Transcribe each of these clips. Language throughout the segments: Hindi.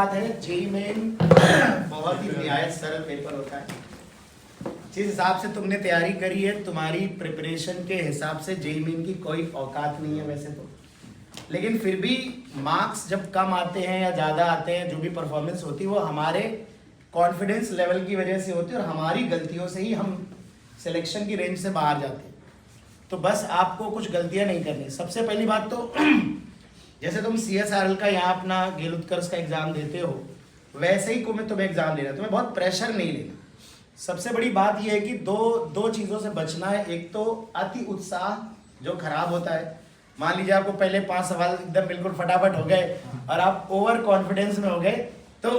बात है जेईई मेन बहुत ही निहायत सरल पेपर होता है। जिस हिसाब से तुमने तैयारी करी है, तुम्हारी प्रिपरेशन के हिसाब से जेईई मेन की कोई औकात नहीं है वैसे तो, लेकिन फिर भी मार्क्स जब कम आते हैं या ज़्यादा आते हैं, जो भी परफॉर्मेंस होती है वो हमारे कॉन्फिडेंस लेवल की वजह से होती है और हमारी गलतियों से ही हम सिलेक्शन की रेंज से बाहर जाते हैं। तो बस आपको कुछ गलतियां नहीं करनी। सबसे पहली बात तो जैसे तुम CSRL का यहाँ अपना गेल उत्कर्ष का एग्जाम देते हो, वैसे ही तुम्हें एग्जाम लेना है। तुम्हें बहुत प्रेशर नहीं लेना। सबसे बड़ी बात यह है कि दो चीज़ों से बचना है। एक तो अति उत्साह जो खराब होता है। मान लीजिए आपको पहले 5 सवाल एकदम बिल्कुल फटाफट हो गए और आप ओवर कॉन्फिडेंस में हो गए, तो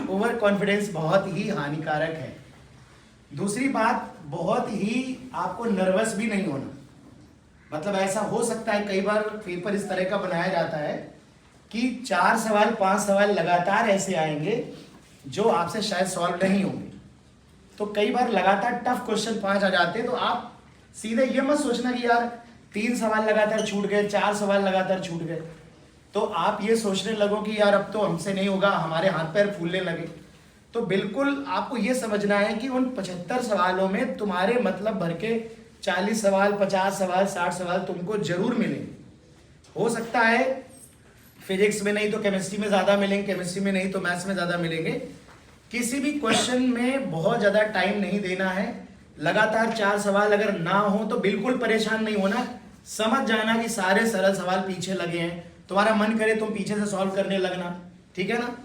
ओवर कॉन्फिडेंस बहुत ही हानिकारक है। दूसरी बात, बहुत ही आपको नर्वस भी नहीं होना। मतलब ऐसा हो सकता है कई बार पेपर इस तरह का बनाया जाता है कि 4 सवाल 5 सवाल लगातार ऐसे आएंगे जो आपसे शायद सॉल्व नहीं होंगे। तो कई बार लगातार टफ क्वेश्चन 5 आ जाते हैं, तो आप सीधे ये मत सोचना कि यार 3 सवाल लगातार छूट गए, 4 सवाल लगातार छूट गए, तो आप ये सोचने लगो कि यार अब तो हमसे नहीं होगा, हमारे हाथ पैर फूलने लगे। तो बिल्कुल आपको ये समझना है कि उन 75 सवालों में तुम्हारे मतलब भर के 40 सवाल, 50 सवाल, 60 सवाल तुमको जरूर मिलेंगे। हो सकता है फिजिक्स में नहीं तो केमिस्ट्री में ज़्यादा मिलेंगे, केमिस्ट्री में नहीं तो मैथ्स में ज़्यादा मिलेंगे। किसी भी क्वेश्चन में बहुत ज़्यादा टाइम नहीं देना है। लगातार 4 सवाल अगर ना हो तो बिल्कुल परेशान नहीं होना। समझ जाना कि सारे सरल सवाल पीछे लगे हैं, तुम्हारा मन करे तुम पीछे से सॉल्व करने लगना, ठीक है ना।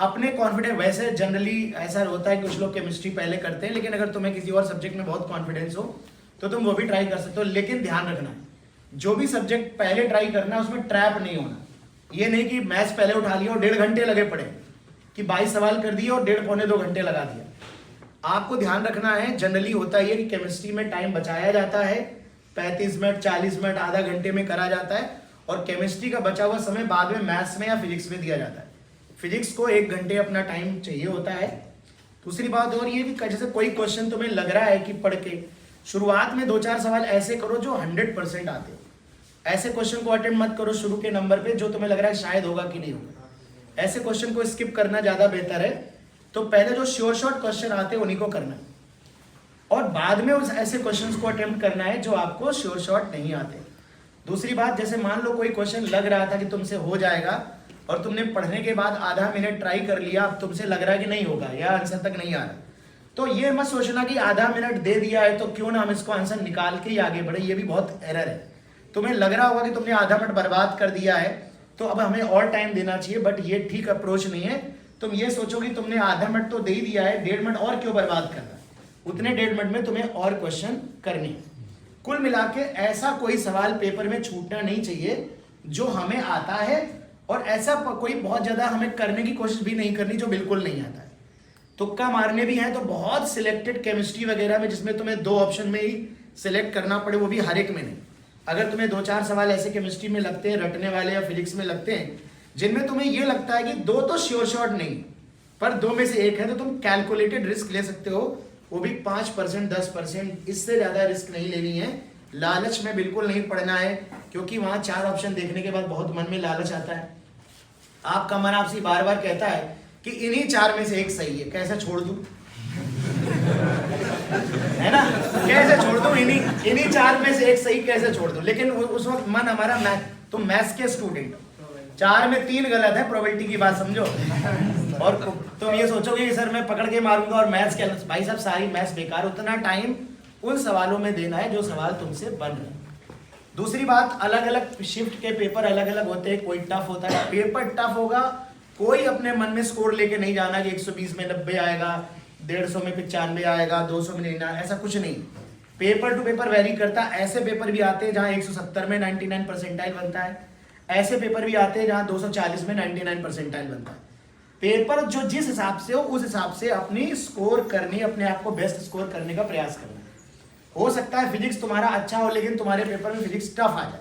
अपने कॉन्फिडेंस, वैसे जनरली ऐसा होता है कुछ लोग केमिस्ट्री पहले करते हैं, लेकिन अगर तुम्हें किसी और सब्जेक्ट में बहुत कॉन्फिडेंस हो तो तुम वो भी ट्राई कर सकते हो। लेकिन ध्यान रखना है जो भी सब्जेक्ट पहले ट्राई करना है उसमें ट्रैप नहीं होना। ये नहीं कि मैथ्स पहले उठा लिया और 1.5 घंटे लगे पड़े, कि 22 सवाल कर दिए और 1.5 पौने 2 घंटे लगा दिया। आपको ध्यान रखना है, जनरली होता है कि केमिस्ट्री में टाइम बचाया जाता है, 35 मिनट 40 मिनट आधा घंटे में करा जाता है, और केमिस्ट्री का बचा हुआ समय बाद में मैथ्स में या फिजिक्स में दिया जाता है। फिजिक्स को 1 घंटे अपना टाइम चाहिए होता है। दूसरी बात और ये कि जैसे कोई क्वेश्चन तुम्हें लग रहा है कि पढ़ के शुरुआत में 2-4 सवाल ऐसे करो जो 100% आते हो। ऐसे क्वेश्चन को अटेम्प्ट मत करो शुरू के नंबर पे जो तुम्हें लग रहा है शायद होगा कि नहीं होगा। ऐसे क्वेश्चन को स्किप करना ज्यादा बेहतर है। तो पहले जो श्योर शॉर्ट क्वेश्चन आते हैं उन्हीं को करना है, और बाद में उस ऐसे क्वेश्चंस को अटेम्प्ट करना है जो आपको श्योर शॉर्ट नहीं आते। दूसरी बात, जैसे मान लो कोई क्वेश्चन लग रहा था कि तुमसे हो जाएगा और तुमने पढ़ने के बाद आधा मिनट ट्राई कर लिया, अब तुमसे लग रहा है कि नहीं होगा या आंसर तक नहीं आ रहा, तो ये मत सोचना कि आधा मिनट दे दिया है तो क्यों ना हम इसको आंसर निकाल के ही आगे बढ़े। ये भी बहुत एरर है। तुम्हें लग रहा होगा कि तुमने आधा मिनट बर्बाद कर दिया है तो अब हमें और टाइम देना चाहिए, बट ये ठीक अप्रोच नहीं है। तुम ये सोचो कि तुमने आधा मिनट तो दे ही दिया है, 1.5 मिनट और क्यों बर्बाद करना, उतने 1.5 मिनट में तुम्हें और क्वेश्चन करने हैं। कुल मिला के ऐसा कोई सवाल पेपर में छूटना नहीं चाहिए जो हमें आता है, और ऐसा कोई बहुत ज्यादा हमें करने की कोशिश भी नहीं करनी जो बिल्कुल नहीं आता है। तुक्का मारने भी हैं तो बहुत सिलेक्टेड केमिस्ट्री वगैरह में जिसमें तुम्हें 2 ऑप्शन में ही सिलेक्ट करना पड़े, वो भी हर एक में नहीं। अगर तुम्हें 2-4 सवाल ऐसे केमिस्ट्री में लगते हैं रटने वाले या फिजिक्स में लगते हैं जिनमें तुम्हें ये लगता है कि 2 तो श्योर शॉट नहीं पर 2 में से 1 है, तो तुम कैलकुलेटेड रिस्क ले सकते हो, वो भी 5% 10%, इससे ज्यादा रिस्क नहीं लेनी है। लालच में बिल्कुल नहीं पढ़ना है, क्योंकि वहां 4 ऑप्शन देखने के बाद बहुत मन में लालच आता है। आपका मन आपसे बार बार कहता है कि इन्हीं 4 में से 1 सही है, कैसे छोड़ दूं है ना, कैसे छोड़ दूं, इन्हीं 4 में से 1 सही कैसे छोड़ दूं। लेकिन उस वक्त मन हमारा तुम मैथ्स के स्टूडेंट हो, 4 में 3 गलत है, प्रोबेबिलिटी की बात समझो, और तुम ये सोचोगे कि सर मैं पकड़ के मारूंगा और मैथ्स के, भाई साहब सारी मैथ्स बेकार। उतना टाइम उन सवालों में देना है जो सवाल तुमसे बन रहे हैं। दूसरी बात, अलग अलग शिफ्ट के पेपर अलग अलग होते हैं, कोई टफ होता है, पेपर टफ होगा, कोई अपने मन में स्कोर लेके नहीं जाना कि 120 में 90 आएगा, 150 में 95 आएगा, 200 में नहीं, ऐसा कुछ नहीं। पेपर टू पेपर वेरी करता है। ऐसे पेपर भी आते हैं जहां 170 में 99 परसेंटाइल बनता है, ऐसे पेपर भी आते हैं जहां 240 में 99 परसेंटाइल बनता है। पेपर जो जिस हिसाब से हो उस हिसाब से अपनी स्कोर करनी, अपने आप को बेस्ट स्कोर करने का प्रयास करना। हो सकता है फिजिक्स तुम्हारा अच्छा हो लेकिन तुम्हारे पेपर में फिजिक्स टफ आ जाए,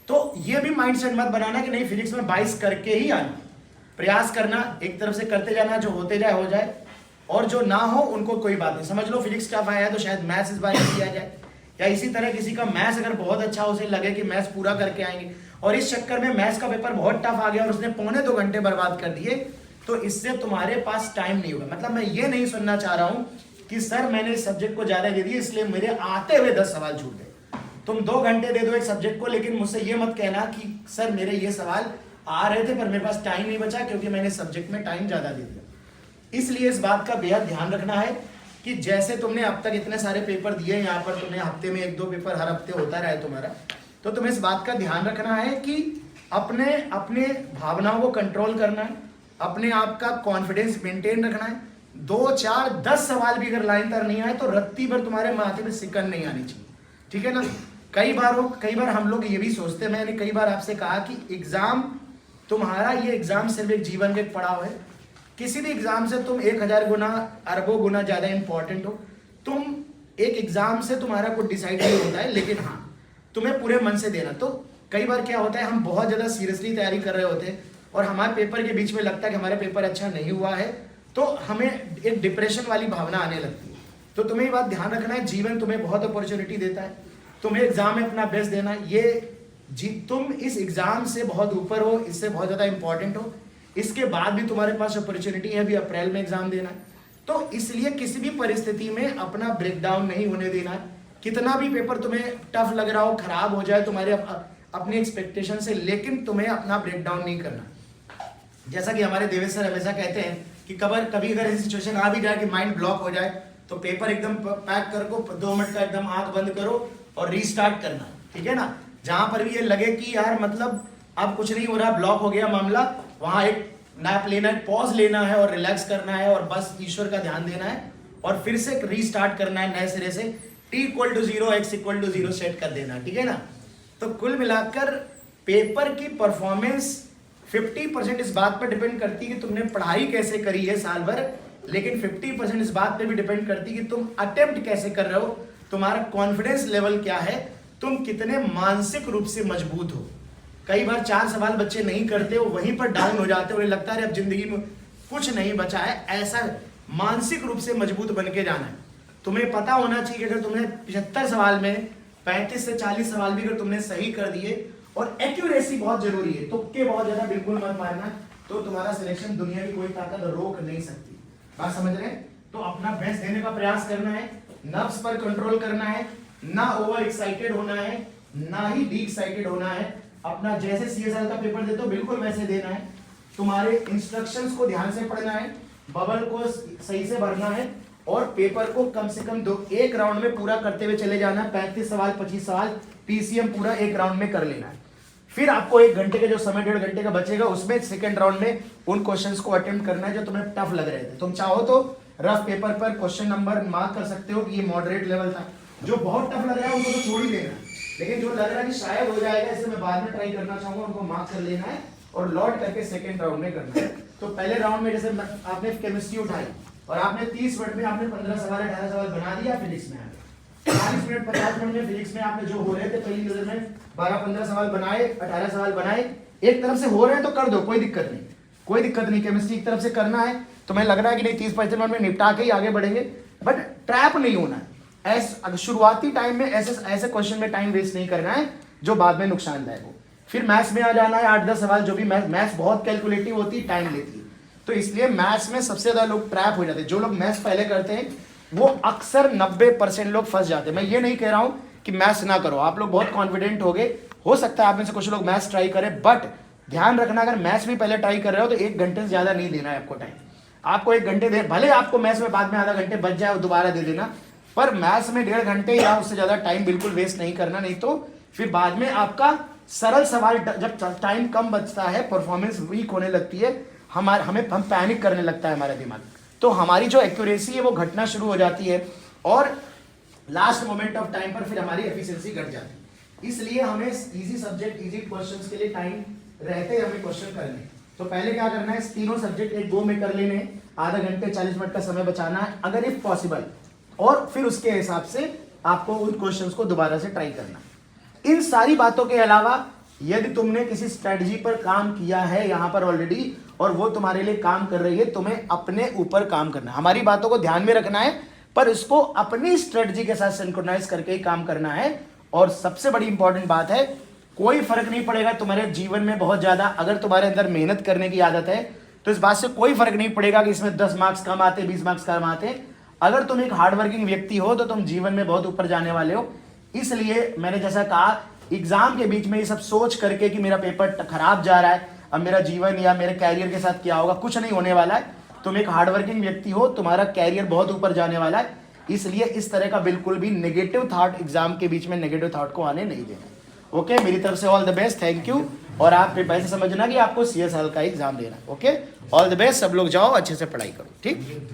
तो ये भी माइंडसेट मत बनाना कि नहीं फिजिक्स में 22 करके ही आना। प्रयास करना, एक तरफ से करते जाना, जो होते जाए हो जाए, और जो ना हो उनको कोई बात नहीं। समझ लो फिजिक्स टफ आया है तो शायद मैथ्स इस बार किया जाए, या इसी तरह किसी का मैथ्स अगर बहुत अच्छा हो, उसे लगे कि मैथ्स पूरा करके आएंगे, और इस चक्कर में मैथ्स का पेपर बहुत टफ आ गया और उसने 1.25 घंटे बर्बाद कर दिए, तो इससे तुम्हारे पास टाइम नहीं होगा। मतलब मैं ये नहीं सुनना चाह रहा हूं कि सर मैंने इस सब्जेक्ट को ज्यादा दे दिया इसलिए मेरे आते हुए 10 सवाल छूट गए। तुम 2 घंटे दे दो एक सब्जेक्ट को, लेकिन मुझसे ये मत कहना कि सर मेरे ये सवाल आ रहे थे पर मेरे पास टाइम नहीं बचा क्योंकि मैंने सब्जेक्ट में टाइम ज्यादा दे दिया। इसलिए इस बात का बेहद ध्यान रखना है कि जैसे तुमने अब तक इतने सारे पेपर दिए, यहाँ पर तुमने हफ्ते में 1-2 पेपर हर हफ्ते होता रहा है तुम्हारा, तो तुम्हें इस बात का ध्यान रखना है कि अपने अपने भावनाओं को कंट्रोल करना है, अपने आप का कॉन्फिडेंस मेंटेन रखना है। 2, 4, 10 सवाल भी अगर लाइन तर नहीं आए तो रत्ती भर तुम्हारे माथे में सिकन नहीं आनी चाहिए, ठीक है ना। कई बार हम लोग ये भी सोचते हैं, मैंने कई बार आपसे कहा कि एग्जाम तुम्हारा, ये एग्जाम सिर्फ एक जीवन का एक पड़ाव है। किसी भी एग्जाम से तुम 1000 गुना अरबों गुना ज्यादा इंपॉर्टेंट हो। तुम एक एग्जाम से तुम्हारा कुछ डिसाइड नहीं होता है, लेकिन हाँ तुम्हें पूरे मन से देना। तो कई बार क्या होता है, हम बहुत ज्यादा सीरियसली तैयारी कर रहे होते हैं और हमारे पेपर के बीच में लगता है कि हमारा पेपर अच्छा नहीं हुआ है, तो हमें एक डिप्रेशन वाली भावना आने लगती है। तो तुम्हें ये बात ध्यान रखना है, जीवन तुम्हें बहुत अपॉर्चुनिटी देता है, तुम्हें एग्जाम में अपना बेस्ट देना है। ये तुम इस एग्जाम से बहुत ऊपर हो, इससे बहुत ज्यादा इंपॉर्टेंट हो, इसके बाद भी तुम्हारे पास अपॉर्चुनिटी है, अभी अप्रैल में एग्जाम देना है। तो इसलिए किसी भी परिस्थिति में अपना ब्रेकडाउन नहीं होने देना है। कितना भी पेपर तुम्हें टफ लग रहा हो, खराब हो जाए तुम्हारे अपनी एक्सपेक्टेशन से, लेकिन तुम्हें अपना ब्रेकडाउन नहीं करना। जैसा कि हमारे देवेश सर हमेशा कहते हैं कि कभी अगर ऐसी सिचुएशन आ भी जाए कि माइंड ब्लॉक हो जाए तो पेपर एकदम पैक करको, 2 मिनट का एकदम आंख बंद करो और रीस्टार्ट करना, ठीक है ना। जहां पर भी ये लगे कि यार मतलब अब कुछ नहीं हो रहा, ब्लॉक हो गया मामला, वहां एक नैप लेना है, पॉज लेना है और रिलैक्स करना है और बस ईश्वर का ध्यान देना है और फिर से रीस्टार्ट करना है नए सिरे से। t=0 x=0 सेट कर देना, ठीक है ना। तो कुल मिलाकर पेपर की परफॉर्मेंस 50% इस बात पर डिपेंड करती है कि तुमने पढ़ाई कैसे करी है साल भर, लेकिन 50% इस बात पे भी डिपेंड करती है कि तुम अटेम्प्ट कैसे कर रहे हो, तुम्हारा कॉन्फिडेंस लेवल क्या है, तुम कितने मानसिक रूप से मजबूत हो। कई बार 4 सवाल बच्चे नहीं करते हो, वहीं पर डाउन हो जाते हो, उन्हें लगता है अब जिंदगी में कुछ नहीं बचा है। ऐसा मानसिक रूप से मजबूत बन के जाना है। तुम्हें पता होना चाहिए कि अगर तुमने 75 सवाल में 35 से 40 सवाल भी अगर तुमने सही कर दिए, और एक्यूरेसी बहुत जरूरी है, तुक्के बहुत ज्यादा बिल्कुल मत मारना, तो तुम्हारा सिलेक्शन दुनिया की कोई ताकत रोक नहीं सकती। बात समझ रहे हैं। तो अपना बेस्ट देने का प्रयास करना है, नर्व्स पर कंट्रोल करना है, ना ओवर एक्साइटेड होना है, ना ही डी एक्साइटेड होना है। अपना जैसे सीएसएल का पेपर देते हो बिल्कुल वैसे देना है। तुम्हारे इंस्ट्रक्शंस को ध्यान से पढ़ना है, बबल को सही से भरना है और पेपर को कम से कम 1 राउंड में पूरा करते हुए चले जाना है। 35 सवाल 25 सवाल पीसीएम पूरा 1 राउंड में कर लेना है। फिर आपको 1 घंटे का जो समय 1.5 घंटे का बचेगा, उसमें सेकंड राउंड में उन क्वेश्चंस को अटेम्प्ट करना है जो तुम्हें टफ लग रहे थे। तुम चाहो तो रफ पेपर पर क्वेश्चन नंबर मार्क कर सकते हो कि ये मॉडरेट लेवल था। जो बहुत टफ लग रहा है उनको तो छोड़ ही देना, लेकिन जो लग रहा है कि शायद हो जाएगा, इसे मैं बाद में ट्राई करना चाहूंगा, उनको मार्क कर लेना है और लॉट करके सेकंड राउंड में करना है। तो पहले राउंड में जैसे आपने केमिस्ट्री उठाई और आपने 30 मिनट में आपने 15 सवाल 18 सवाल बना दिया, फिजिक्स में आ गए 40 मिनट 50 मिनट में फिजिक्स में आपने जो हो रहे थे पहली नजर में 12-15 सवाल बनाए, 18 सवाल बनाए। एक तरफ से हो रहे हैं तो कर दो, कोई दिक्कत नहीं, कोई दिक्कत नहीं। केमिस्ट्री एक तरफ से करना है तो मैं लग रहा है कि नहीं 30-35 मिनट में निपटा के ही आगे बढ़ेंगे, बट ट्रैप नहीं होना है। ऐसे शुरुआती टाइम में ऐसे क्वेश्चन में टाइम वेस्ट नहीं करना है जो बाद में नुकसानदायक हो। फिर मैथ्स में आ जाना है 8-10 सवाल, जो भी मैथ्स बहुत कैलकुलेटिव होती है, टाइम लेती है, तो इसलिए मैथ्स में सबसे ज्यादा लोग ट्रैप हो जाते हैं। जो लोग मैथ्स पहले करते हैं वो अक्सर 90% लोग फंस जाते हैं। मैं ये नहीं कह रहा हूं कि मैथ्स ना करो, आप लोग बहुत कॉन्फिडेंट हो गए, हो सकता है आप में से कुछ लोग मैथ्स ट्राई करें, बट ध्यान रखना अगर मैथ्स भी पहले ट्राई कर रहे हो तो 1 घंटे से ज्यादा नहीं देना है आपको टाइम। आपको 1 घंटे दे, भले आपको मैथ्स में बाद में आधा घंटे बच जाए दोबारा दे देना, पर मैथ्स में 1.5 घंटे या उससे ज्यादा टाइम बिल्कुल वेस्ट नहीं करना, नहीं तो फिर बाद में आपका सरल सवाल जब टाइम कम बचता है, परफॉर्मेंस वीक होने लगती है, हम पैनिक करने लगता है हमारा दिमाग, तो हमारी जो एक्यूरेसी है वो घटना शुरू हो जाती है और लास्ट मोमेंट ऑफ टाइम पर फिर हमारी एफिशिएंसी घट जाती है। इसलिए हमें इजी सब्जेक्ट इजी क्वेश्चंस के लिए टाइम रहते हमें क्वेश्चन करने। तो पहले क्या करना है, तीनों सब्जेक्ट एक गो में कर लेने, आधा घंटे 40 मिनट का समय बचाना है अगर इफ पॉसिबल, और फिर उसके हिसाब से आपको उन क्वेश्चंस को दोबारा से ट्राई करना। इन सारी बातों के अलावा यदि तुमने किसी स्ट्रेटजी पर काम किया है यहाँ पर ऑलरेडी और वो तुम्हारे लिए काम कर रही है, तुम्हें अपने ऊपर काम करना है। हमारी बातों को ध्यान में रखना है, पर इसको अपनी स्ट्रेटजी के साथ सिंक्रोनाइज करके ही काम करना है। और सबसे बड़ी इंपॉर्टेंट बात है, कोई फर्क नहीं पड़ेगा तुम्हारे जीवन में बहुत ज्यादा, अगर तुम्हारे अंदर मेहनत करने की आदत है तो इस बात से कोई फर्क नहीं पड़ेगा कि इसमें 10 मार्क्स कम आते, 20 मार्क्स कम आते। अगर तुम एक हार्डवर्किंग व्यक्ति हो तो तुम जीवन में बहुत ऊपर जाने वाले हो। इसलिए मैंने जैसा कहा, एग्जाम के बीच में ये सब सोच करके कि मेरा पेपर खराब जा रहा है, अब मेरा जीवन या मेरे कैरियर के साथ क्या होगा, कुछ नहीं होने वाला है। तुम एक हार्डवर्किंग व्यक्ति हो, तुम्हारा कैरियर बहुत ऊपर जाने वाला है। इसलिए इस तरह का बिल्कुल भी नेगेटिव थॉट, एग्जाम के बीच में नेगेटिव थॉट को आने नहीं देना। ओके, मेरी तरफ से all the best, thank you. और आप ऐसे समझना कि आपको CSL का एग्जाम देना। ओके, ऑल द बेस्ट, सब लोग जाओ अच्छे से पढ़ाई करो, ठीक।